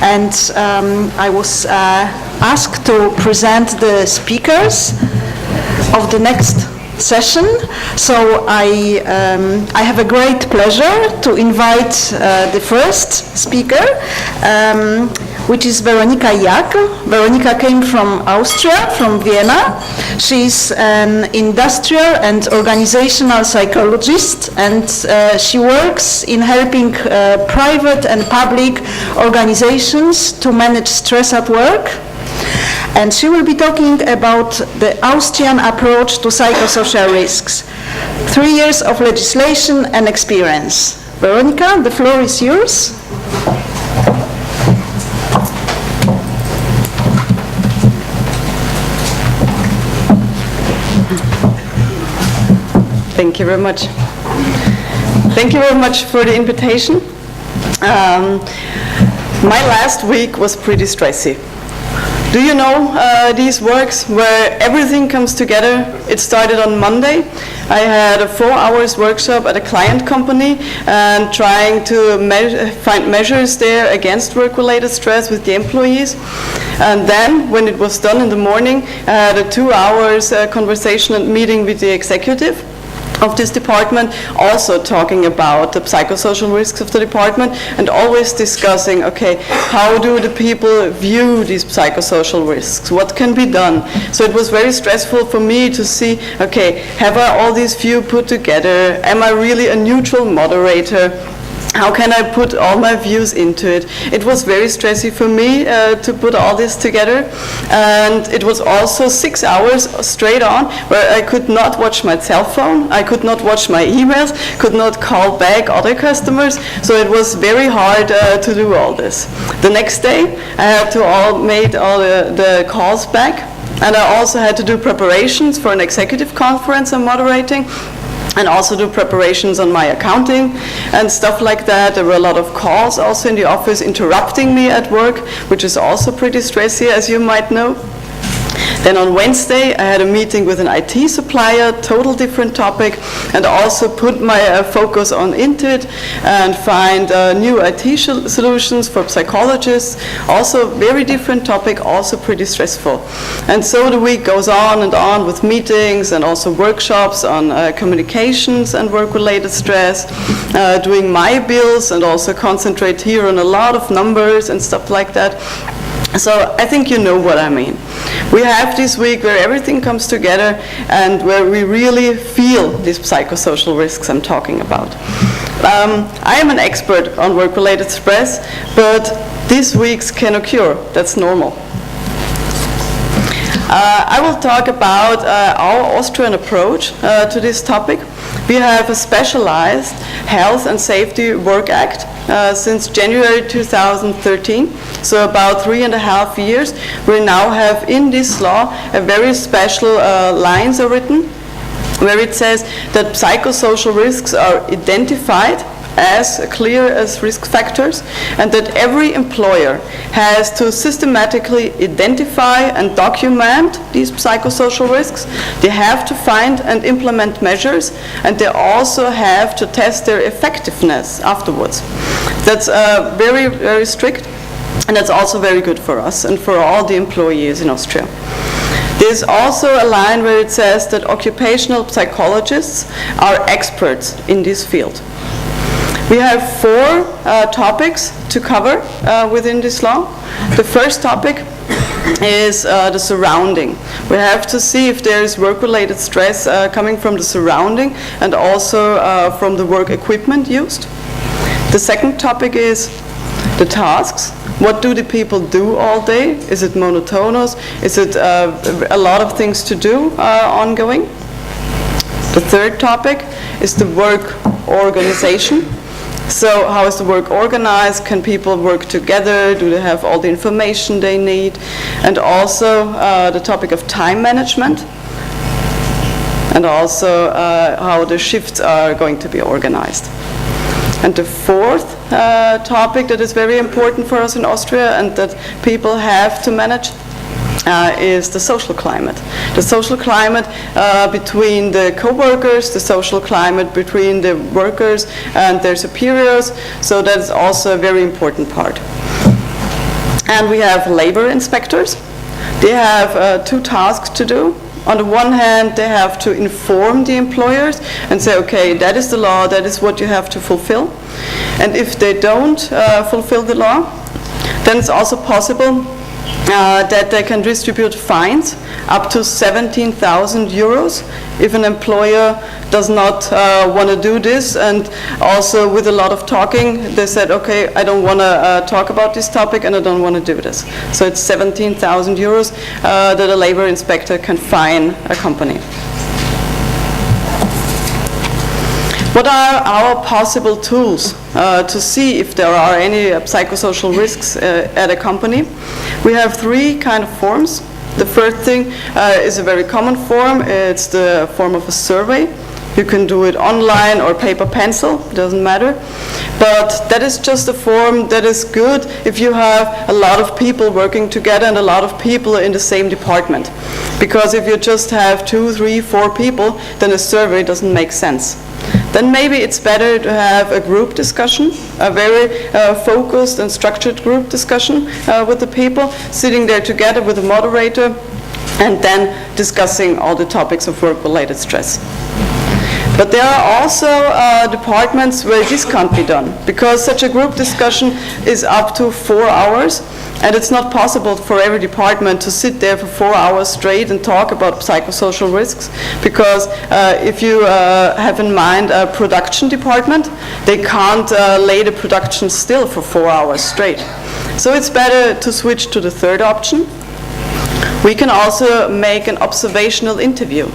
and I was asked to present the speakers of the next session. So I have a great pleasure to invite the first speaker, which is Veronika Jakl. Veronika came from Austria, from Vienna. She's an industrial and organizational psychologist, and she works in helping private and public organizations to manage stress at work. And she will be talking about the Austrian approach to psychosocial risks. 3 years of legislation and experience. Veronika, the floor is yours. Thank you very much. Thank you very much for the invitation. My last week was pretty stressy. Do you know these works where everything comes together? It started on Monday. I had a 4 hours workshop at a client company and trying to find measures there against work-related stress with the employees. And then, when it was done in the morning, I had a 2 hours conversation and meeting with the executive of this department, also talking about the psychosocial risks of the department and always discussing, okay, how do the people view these psychosocial risks? What can be done? So it was very stressful for me to see, okay, have I all these views put together? Am I really a neutral moderator? How can I put all my views into it? It was very stressy for me to put all this together, and it was also 6 hours straight on where I could not watch my cell phone, I could not watch my emails, could not call back other customers, so it was very hard to do all this. The next day I had to make all the calls back, and I also had to do preparations for an executive conference I'm moderating, and also do preparations on my accounting and stuff like that. There were a lot of calls also in the office interrupting me at work, which is also pretty stressy, as you might know. Then on Wednesday, I had a meeting with an IT supplier, total different topic, and also put my focus into it and find new IT solutions for psychologists. Also very different topic, also pretty stressful. And so the week goes on and on with meetings and also workshops on communications and work-related stress, doing my bills and also concentrate here on a lot of numbers and stuff like that. So I think you know what I mean. We have this week where everything comes together and where we really feel these psychosocial risks I'm talking about. I am an expert on work-related stress, but these weeks can occur. That's normal. I will talk about our Austrian approach to this topic. We have a specialized Health and Safety Work Act since January 2013, so about 3.5 years. We now have in this law a very special lines are written where it says that psychosocial risks are identified as clear as risk factors, and that every employer has to systematically identify and document these psychosocial risks. They have to find and implement measures, and they also have to test their effectiveness afterwards. That's very, very strict, and that's also very good for us and for all the employees in Austria. There's also a line where it says that occupational psychologists are experts in this field. We have 4 topics to cover within this law. The first topic is the surrounding. We have to see if there is work-related stress coming from the surrounding and also from the work equipment used. The second topic is the tasks. What do the people do all day? Is it monotonous? Is it a lot of things to do ongoing? The third topic is the work organization. So how is the work organized? Can people work together? Do they have all the information they need? And also the topic of time management, and also how the shifts are going to be organized. And the fourth topic that is very important for us in Austria and that people have to manage is the social climate. The social climate between the co-workers, the social climate between the workers and their superiors, so that's also a very important part. And we have labor inspectors. They have two tasks to do. On the one hand, they have to inform the employers and say, okay, that is the law, that is what you have to fulfill. And if they don't fulfill the law, then it's also possible that they can distribute fines up to 17,000 euros if an employer does not want to do this. And also with a lot of talking, they said, okay, I don't want to talk about this topic and I don't want to do this. So it's 17,000 euros that a labor inspector can fine a company. What are our possible tools to see if there are any psychosocial risks at a company? We have three kind of forms. The first thing is a very common form. It's the form of a survey. You can do it online or paper pencil, doesn't matter. But that is just a form that is good if you have a lot of people working together and a lot of people in the same department. Because if you just have 2, 3, 4 people, then a survey doesn't make sense. Then maybe it's better to have a group discussion, a very focused and structured group discussion with the people, sitting there together with a moderator and then discussing all the topics of work-related stress. But there are also departments where this can't be done, because such a group discussion is up to 4 hours, and it's not possible for every department to sit there for 4 hours straight and talk about psychosocial risks, because if you have in mind a production department, they can't lay the production still for 4 hours straight. So it's better to switch to the third option. We can also make an observational interview,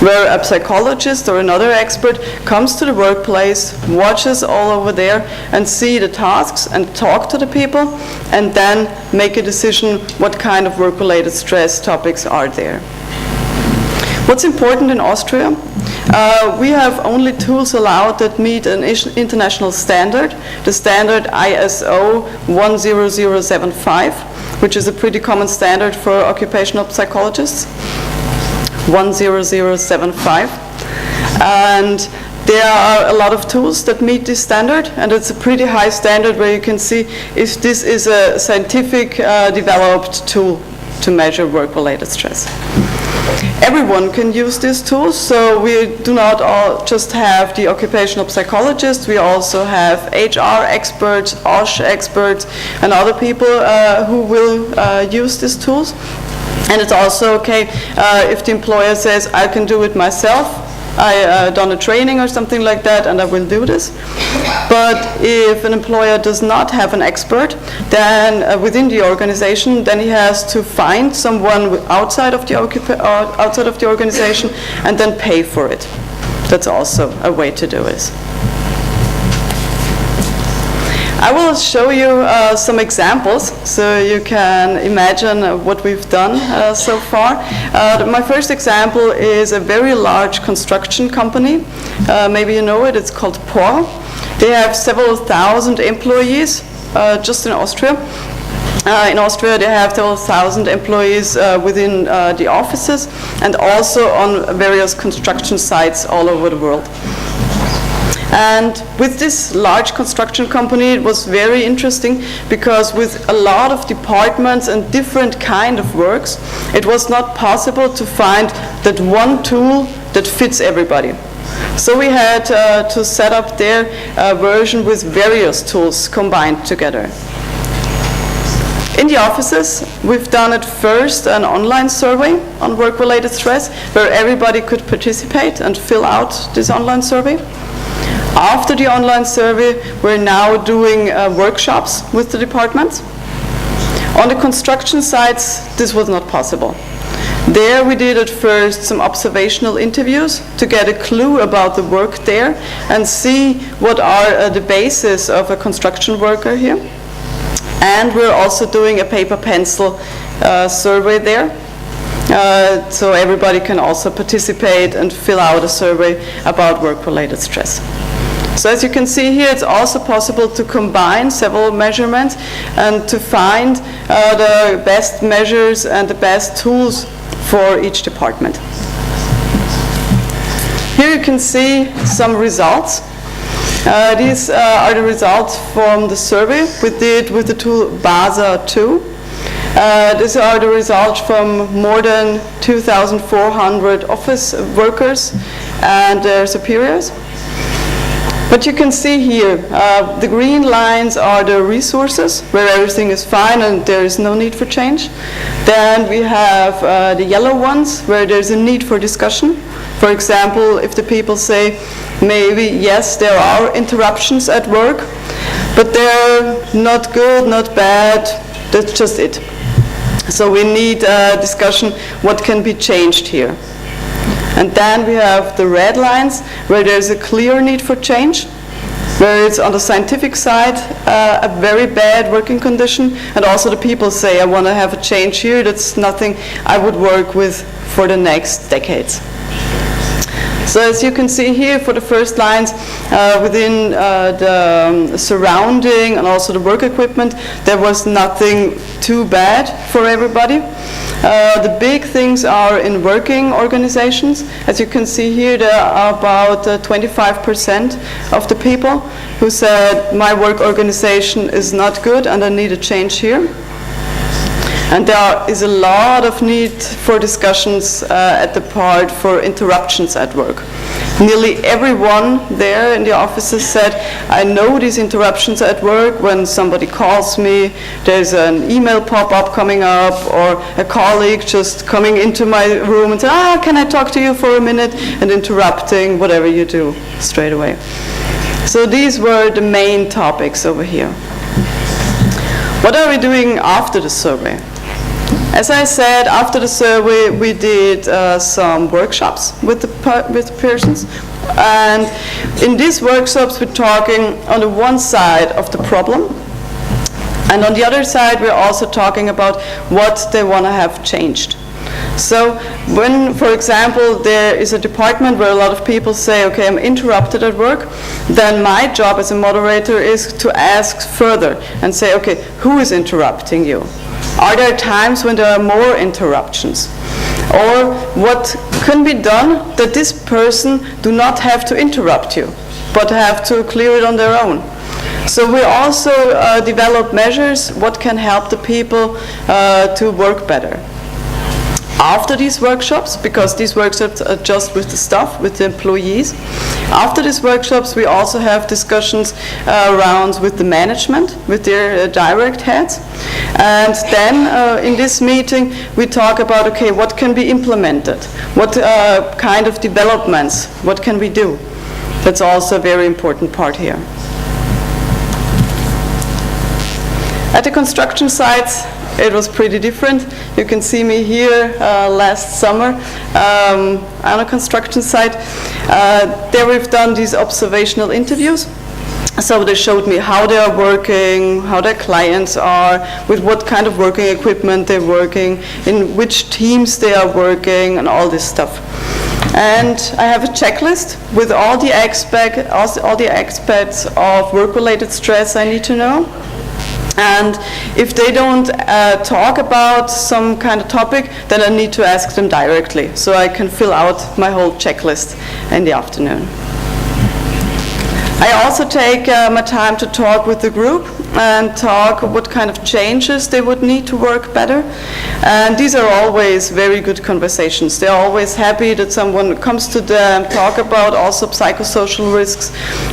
where a psychologist or another expert comes to the workplace, watches all over there, and see the tasks and talk to the people, and then make a decision what kind of work-related stress topics are there. What's important in Austria? We have only tools allowed that meet an international standard, the standard ISO 10075, which is a pretty common standard for occupational psychologists, 10075. And there are a lot of tools that meet this standard, and it's a pretty high standard where you can see if this is a scientific developed tool to measure work-related stress. Everyone can use these tools, so we do not all just have the occupational psychologists, we also have HR experts, OSH experts, and other people who will use these tools. And it's also okay if the employer says, I can do it myself, I done a training or something like that and I will do this. But if an employer does not have an expert, then within the organization, then he has to find someone outside of the organization and then pay for it. That's also a way to do it. I will show you some examples so you can imagine what we've done so far. My first example is a very large construction company. Maybe you know it, it's called POR. They have several thousand employees just in Austria. In Austria they have several thousand employees within the offices and also on various construction sites all over the world. And with this large construction company, it was very interesting because with a lot of departments and different kind of works, it was not possible to find that one tool that fits everybody. So we had to set up their version with various tools combined together. In the offices, we've done at first an online survey on work-related stress, where everybody could participate and fill out this online survey. After the online survey, we're now doing workshops with the departments. On the construction sites, this was not possible. There we did at first some observational interviews to get a clue about the work there and see what are the basis of a construction worker here. And we're also doing a paper pencil survey there. So everybody can also participate and fill out a survey about work-related stress. So as you can see here, it's also possible to combine several measurements and to find the best measures and the best tools for each department. Here you can see some results. These are the results from the survey we did with the tool BASA 2. These are the results from more than 2,400 office workers and their superiors. But you can see here, the green lines are the resources, where everything is fine and there is no need for change. Then we have the yellow ones, where there's a need for discussion. For example, if the people say, maybe, yes, there are interruptions at work, but they're not good, not bad, that's just it. So we need a discussion, what can be changed here. And then we have the red lines, where there's a clear need for change, where it's on the scientific side a very bad working condition, and also the people say, I want to have a change here, that's nothing I would work with for the next decades. So as you can see here, for the first lines, within the surrounding and also the work equipment, there was nothing too bad for everybody. The big things are in working organizations. As you can see here, there are about 25% of the people who said, my work organization is not good and I need a change here. And there is a lot of need for discussions at the part for interruptions at work. Nearly everyone there in the offices said, I know these interruptions at work when somebody calls me, there's an email pop-up coming up, or a colleague just coming into my room and saying, can I talk to you for a minute, and interrupting whatever you do straight away. So these were the main topics over here. What are we doing after the survey? As I said, after the survey, we did some workshops with the persons. And in these workshops, we're talking on the one side of the problem. And on the other side, we're also talking about what they want to have changed. So when, for example, there is a department where a lot of people say, okay, I'm interrupted at work, then my job as a moderator is to ask further and say, okay, who is interrupting you? Are there times when there are more interruptions? Or what can be done that this person do not have to interrupt you, but have to clear it on their own? So we also develop measures, what can help the people to work better. After these workshops, because these workshops are just with the staff, with the employees, after these workshops we also have discussions rounds with the management, with their direct heads. And then in this meeting we talk about, okay, what can be implemented? What kind of developments? What can we do? That's also a very important part here. At the construction sites, it was pretty different. You can see me here last summer on a construction site. There we've done these observational interviews. So they showed me how they are working, how their clients are, with what kind of working equipment they're working, in which teams they are working, and all this stuff. And I have a checklist with all the aspects of work-related stress I need to know. And if they don't talk about some kind of topic, then I need to ask them directly, so I can fill out my whole checklist in the afternoon. I also take my time to talk with the group and talk what kind of changes they would need to work better. And these are always very good conversations. They're always happy that someone comes to them, talk about also psychosocial risks,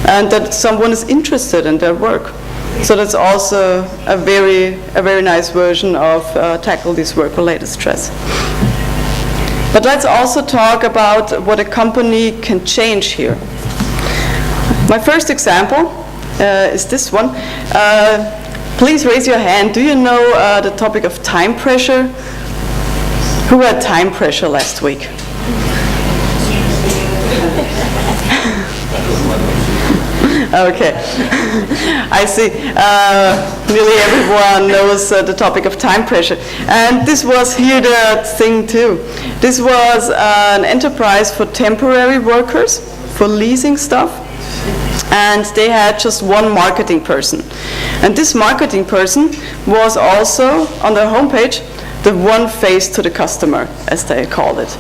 and that someone is interested in their work. So that's also a very nice version of tackle this work-related stress. But let's also talk about what a company can change here. My first example is this one. Please raise your hand. Do you know the topic of time pressure? Who had time pressure last week? Okay, I see. Nearly everyone knows the topic of time pressure. And this was here the thing too. This was an enterprise for temporary workers, for leasing stuff. And they had just one marketing person. And this marketing person was also, on their homepage, the one face to the customer, as they called it.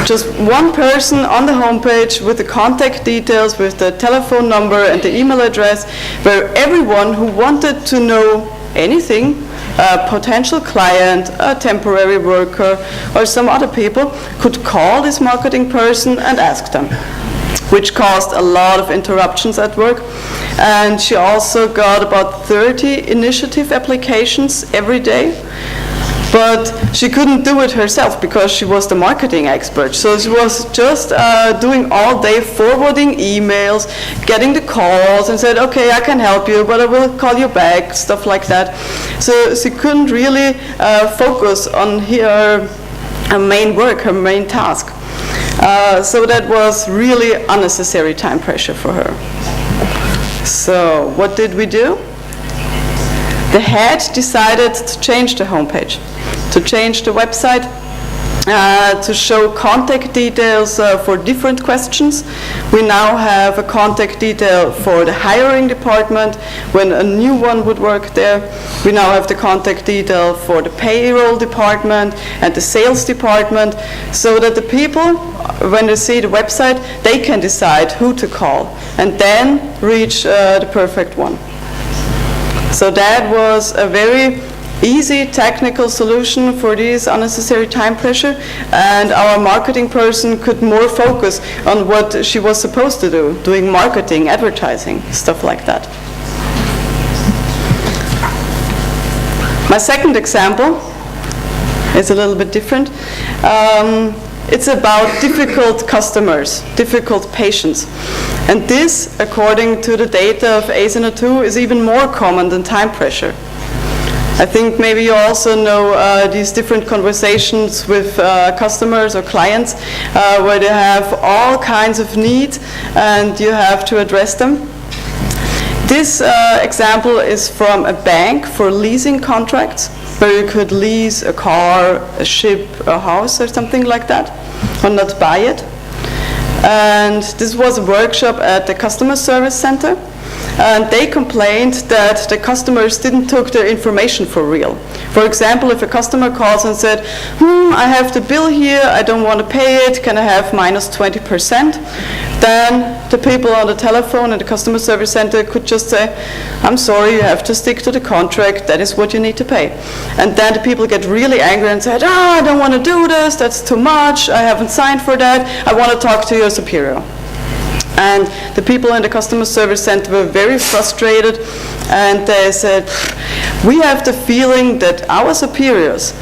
Just one person on the homepage with the contact details, with the telephone number and the email address, where everyone who wanted to know anything, a potential client, a temporary worker, or some other people, could call this marketing person and ask them, which caused a lot of interruptions at work. And she also got about 30 initiative applications every day. But she couldn't do it herself because she was the marketing expert. So she was just doing all day forwarding emails, getting the calls, and said, okay, I can help you, but I will call you back, stuff like that. So she couldn't really focus on her main work, her main task. So that was really unnecessary time pressure for her. So what did we do? The head decided to change the homepage, to change the website, to show contact details for different questions. We now have a contact detail for the hiring department when a new one would work there. We now have the contact detail for the payroll department and the sales department, so that the people, when they see the website, they can decide who to call and then reach the perfect one. So that was a very easy technical solution for this unnecessary time pressure, and our marketing person could more focus on what she was supposed to do, doing marketing, advertising, stuff like that. My second example is a little bit different. It's about difficult customers, difficult patients. And this, according to the data of ASINA2, is even more common than time pressure. I think maybe you also know these different conversations with customers or clients where they have all kinds of needs and you have to address them. This example is from a bank for leasing contracts, where you could lease a car, a ship, a house, or something like that, or not buy it. And this was a workshop at the customer service center, and they complained that the customers didn't take their information for real. For example, if a customer calls and said, I have the bill here, I don't want to pay it, can I have minus 20%? Then the people on the telephone at the customer service center could just say, I'm sorry, you have to stick to the contract, that is what you need to pay. And then the people get really angry and said, I don't want to do this, that's too much, I haven't signed for that, I want to talk to your superior. And the people in the customer service center were very frustrated, and they said, we have the feeling that our superiors,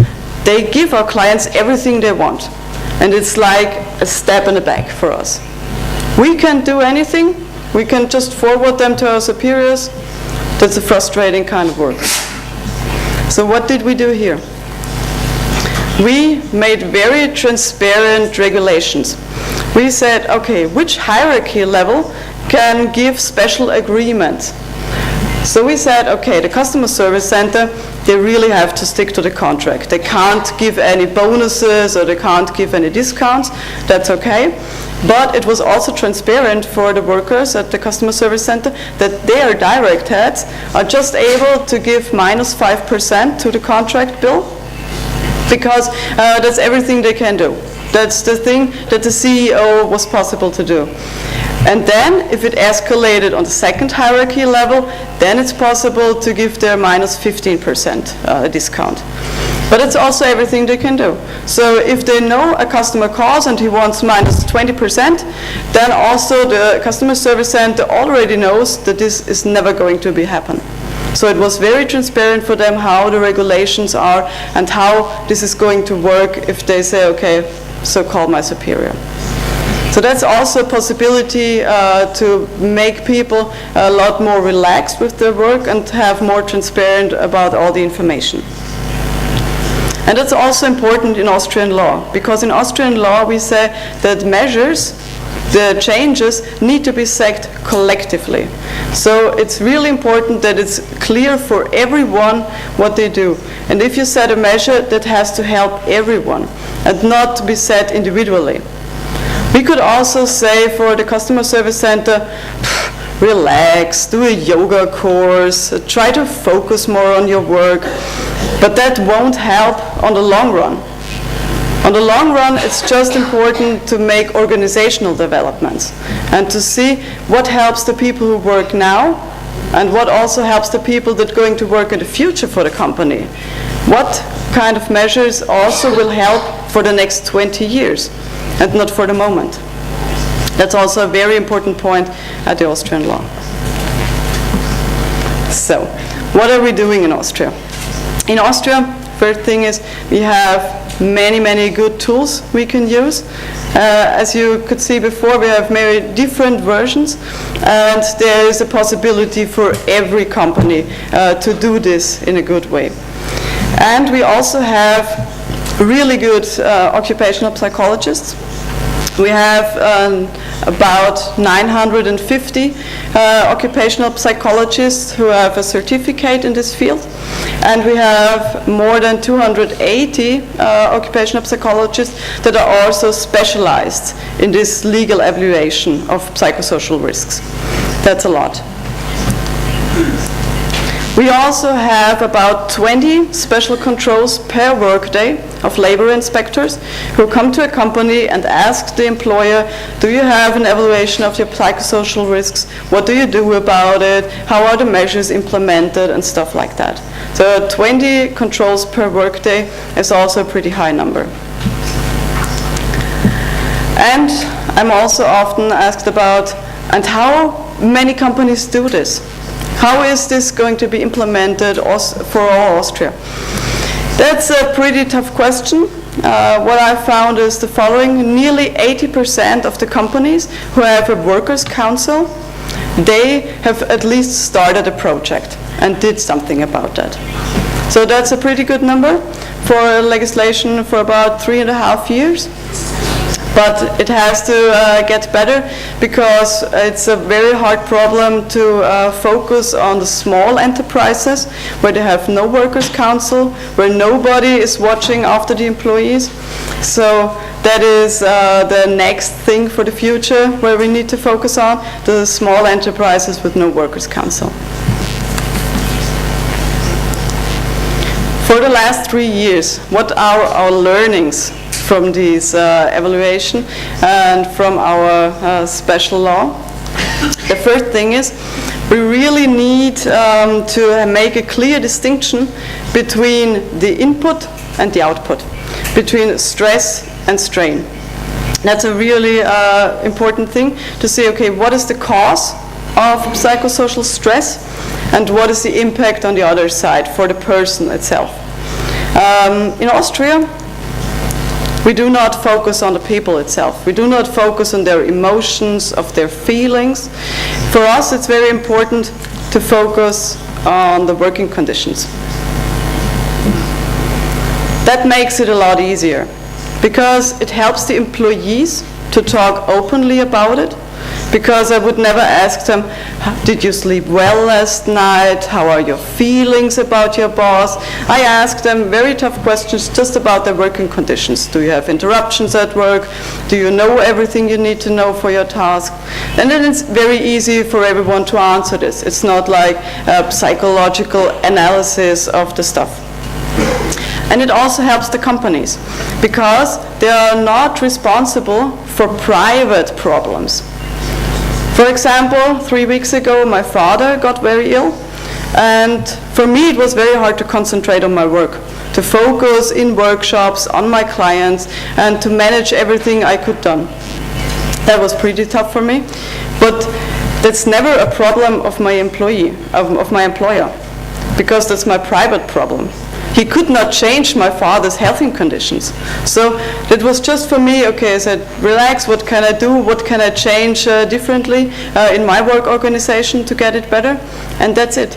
they give our clients everything they want. And it's like a stab in the back for us. We can't do anything. We can just forward them to our superiors. That's a frustrating kind of work. So what did we do here? We made very transparent regulations. We said, okay, which hierarchy level can give special agreements? So we said, okay, the customer service center, they really have to stick to the contract. They can't give any bonuses or they can't give any discounts. That's okay. But it was also transparent for the workers at the customer service center that their direct heads are just able to give minus 5% to the contract bill, because that's everything they can do. That's the thing that the CEO was possible to do. And then, if it escalated on the second hierarchy level, then it's possible to give their minus 15% discount. But it's also everything they can do. So if they know a customer calls and he wants minus 20%, then also the customer service center already knows that this is never going to happen. So it was very transparent for them how the regulations are and how this is going to work if they say, okay, so call my superior. So that's also a possibility to make people a lot more relaxed with their work and have more transparent about all the information. And that's also important in Austrian law, because in Austrian law we say that measures, the changes, need to be set collectively. So it's really important that it's clear for everyone what they do. And if you set a measure, that has to help everyone and not to be set individually. We could also say for the customer service center, relax, do a yoga course, try to focus more on your work. But that won't help on the long run. On the long run, it's just important to make organizational developments and to see what helps the people who work now and what also helps the people that are going to work in the future for the company. What kind of measures also will help for the next 20 years and not for the moment. That's also a very important point at the Austrian law. So, what are we doing in Austria? In Austria, first thing is we have many good tools we can use. As you could see before, we have many different versions, and there is a possibility for every company to do this in a good way. And we also have really good occupational psychologists. We have about 950 occupational psychologists who have a certificate in this field, and we have more than 280 occupational psychologists that are also specialized in this legal evaluation of psychosocial risks. That's a lot. We also have about 20 special controls per workday of labor inspectors who come to a company and ask the employer, do you have an evaluation of your psychosocial risks? What do you do about it? How are the measures implemented? And stuff like that. So 20 controls per workday is also a pretty high number. And I'm also often asked about, and how many companies do this? How is this going to be implemented for all Austria? That's a pretty tough question. What I found is the following. Nearly 80% of the companies who have a workers' council, they have at least started a project and did something about that. So that's a pretty good number for legislation for about 3.5 years. But it has to get better because it's a very hard problem to focus on the small enterprises where they have no workers' council, where nobody is watching after the employees. So that is the next thing for the future where we need to focus on, the small enterprises with no workers' council. For the last 3 years, what are our learnings from this evaluation and from our special law? The first thing is we really need to make a clear distinction between the input and the output, between stress and strain. That's a really important thing to say, okay, what is the cause of psychosocial stress and what is the impact on the other side for the person itself. In Austria, we do not focus on the people itself. We do not focus on their emotions, of their feelings. For us, it's very important to focus on the working conditions. That makes it a lot easier because it helps the employees to talk openly about it. Because I would never ask them, did you sleep well last night? How are your feelings about your boss? I ask them very tough questions just about their working conditions. Do you have interruptions at work? Do you know everything you need to know for your task? And then it's very easy for everyone to answer this. It's not like a psychological analysis of the stuff. And it also helps the companies because they are not responsible for private problems. For example, 3 weeks ago, my father got very ill, and for me it was very hard to concentrate on my work, to focus in workshops on my clients, and to manage everything I could do. That was pretty tough for me, but that's never a problem of my employee, of my employer, because that's my private problem. He could not change my father's health conditions. So it was just for me, okay, I said, relax, what can I do? What can I change differently in my work organization to get it better? And that's it.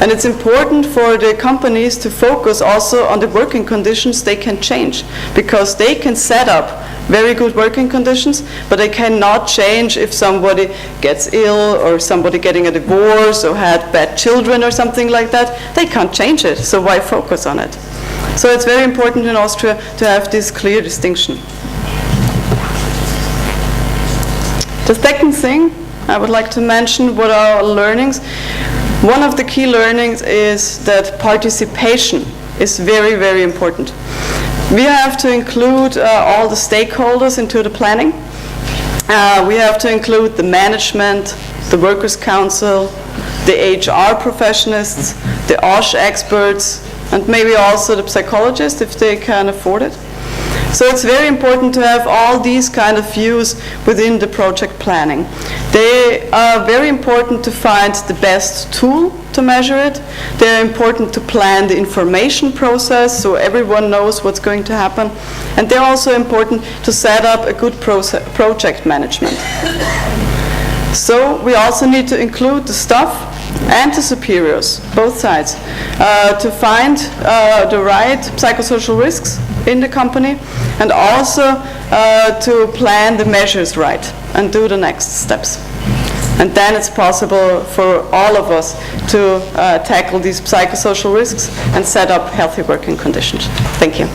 And it's important for the companies to focus also on the working conditions they can change, because they can set up very good working conditions, but they cannot change if somebody gets ill or somebody getting a divorce or had bad children or something like that. They can't change it, so why focus on it? So it's very important in Austria to have this clear distinction. The second thing I would like to mention, what are our learnings? One of the key learnings is that participation is very, very important. We have to include all the stakeholders into the planning. We have to include the management, the workers' council, the HR professionals, the OSH experts, and maybe also the psychologists if they can afford it. So it's very important to have all these kind of views within the project planning. They are very important to find the best tool to measure it. They're important to plan the information process so everyone knows what's going to happen. And they're also important to set up a good project management. So we also need to include the staff and the superiors, both sides, to find the right psychosocial risks in the company, and also to plan the measures right and do the next steps. And then it's possible for all of us to tackle these psychosocial risks and set up healthy working conditions. Thank you.